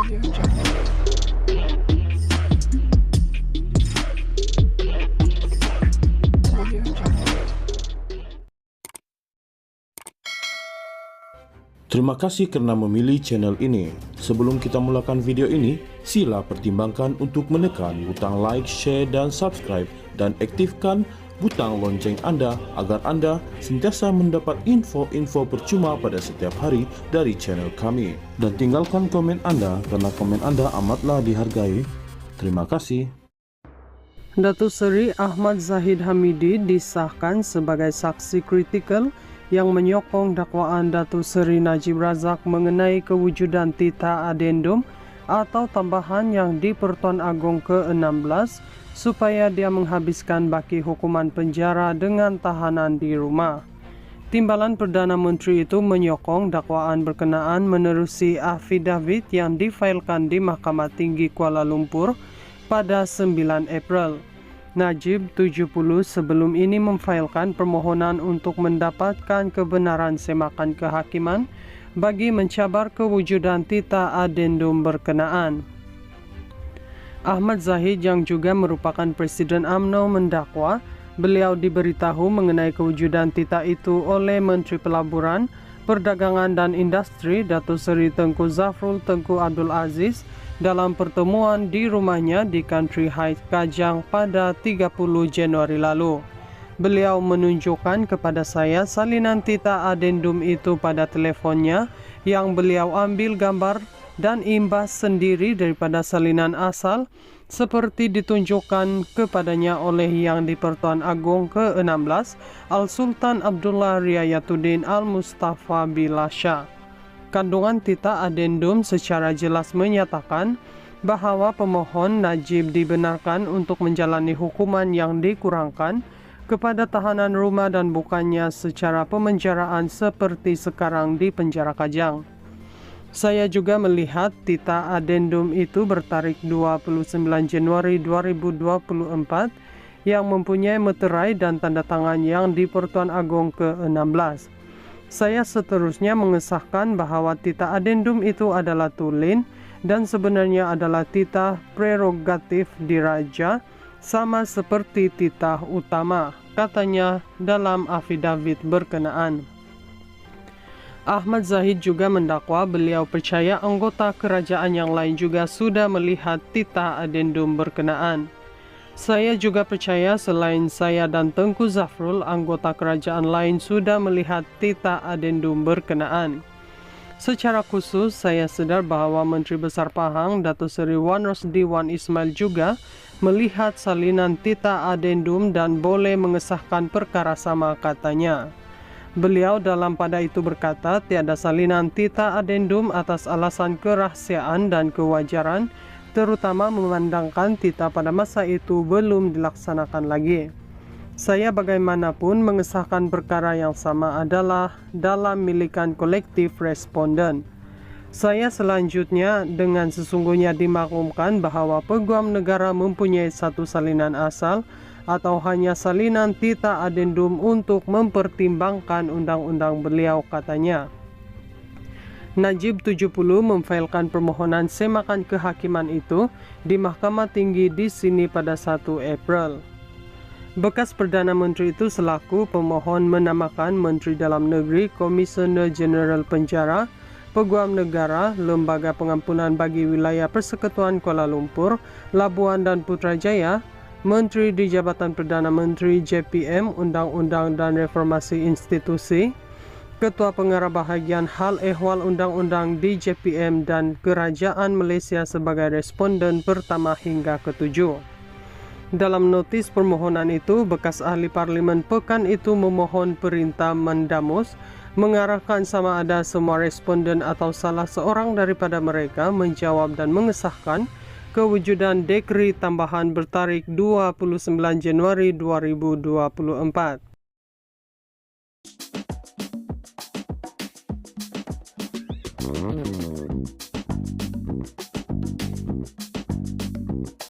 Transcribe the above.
Terima kasih karena memilih channel ini. Sebelum kita mulakan video ini, sila pertimbangkan untuk menekan butang like, share, dan subscribe, dan aktifkan butang lonceng Anda agar Anda sentiasa mendapat info-info percuma pada setiap hari dari channel kami. Dan tinggalkan komen Anda karena komen Anda amatlah dihargai. Terima kasih. Datuk Seri Ahmad Zahid Hamidi disahkan sebagai saksi kritikal yang menyokong dakwaan Datuk Seri Najib Razak mengenai kewujudan titah adendum atau tambahan yang di Pertuan Agong ke-16 supaya dia menghabiskan baki hukuman penjara dengan tahanan di rumah. Timbalan Perdana Menteri itu menyokong dakwaan berkenaan menerusi afidavit yang difailkan di Mahkamah Tinggi Kuala Lumpur pada 9 April. Najib 70 sebelum ini memfailkan permohonan untuk mendapatkan kebenaran semakan kehakiman bagi mencabar kewujudan titah adendum berkenaan. Ahmad Zahid yang juga merupakan Presiden UMNO mendakwa beliau diberitahu mengenai kewujudan titah itu oleh Menteri Pelaburan, Perdagangan dan Industri Datuk Seri Tengku Zafrul Tengku Abdul Aziz dalam pertemuan di rumahnya di Country Heights, Kajang pada 30 Januari lalu. Beliau menunjukkan kepada saya salinan titah adendum itu pada telefonnya yang beliau ambil gambar dan imbas sendiri daripada salinan asal seperti ditunjukkan kepadanya oleh Yang di-Pertuan Agong ke-16 Al-Sultan Abdullah Riayatuddin Al-Mustafa Bilasha. Kandungan titah adendum secara jelas menyatakan bahawa pemohon Najib dibenarkan untuk menjalani hukuman yang dikurangkan kepada tahanan rumah dan bukannya secara pemenjaraan seperti sekarang di penjara Kajang. Saya juga melihat titah adendum itu bertarikh 29 Januari 2024 yang mempunyai meterai dan tanda tangan yang di Pertuan Agong ke-16. Saya seterusnya mengesahkan bahawa titah adendum itu adalah tulen dan sebenarnya adalah titah prerogatif diraja sama seperti titah utama, katanya dalam afidavit berkenaan. Ahmad Zahid juga mendakwa beliau percaya anggota kerajaan yang lain juga sudah melihat titah adendum berkenaan. Saya juga percaya selain saya dan Tengku Zafrul, anggota kerajaan lain sudah melihat titah adendum berkenaan. Secara khusus, saya sedar bahawa Menteri Besar Pahang, Datuk Seri Wan Rosdi Wan Ismail juga melihat salinan titah adendum dan boleh mengesahkan perkara sama, katanya. Beliau dalam pada itu berkata tiada salinan titah adendum atas alasan kerahsiaan dan kewajaran, terutama memandangkan titah pada masa itu belum dilaksanakan lagi. Saya bagaimanapun mengesahkan perkara yang sama adalah dalam milikan kolektif responden. Saya selanjutnya dengan sesungguhnya dimaklumkan bahawa Peguam Negara mempunyai satu salinan asal atau hanya salinan titah adendum untuk mempertimbangkan undang-undang beliau, katanya. Najib 70 memfailkan permohonan semakan kehakiman itu di Mahkamah Tinggi di sini pada 1 April. Bekas Perdana Menteri itu selaku pemohon menamakan Menteri Dalam Negeri, Komisioner Jeneral Penjara, Peguam Negara, Lembaga Pengampunan bagi Wilayah Persekutuan Kuala Lumpur, Labuan dan Putrajaya, Menteri di Jabatan Perdana Menteri JPM, Undang-Undang dan Reformasi Institusi, Ketua Pengarah Bahagian Hal Ehwal Undang-Undang di JPM dan Kerajaan Malaysia sebagai responden pertama hingga ke-7. Dalam notis permohonan itu, bekas ahli parlimen pekan itu memohon perintah mendamus mengarahkan sama ada semua responden atau salah seorang daripada mereka menjawab dan mengesahkan kewujudan dekri tambahan bertarikh 29 Januari 2024.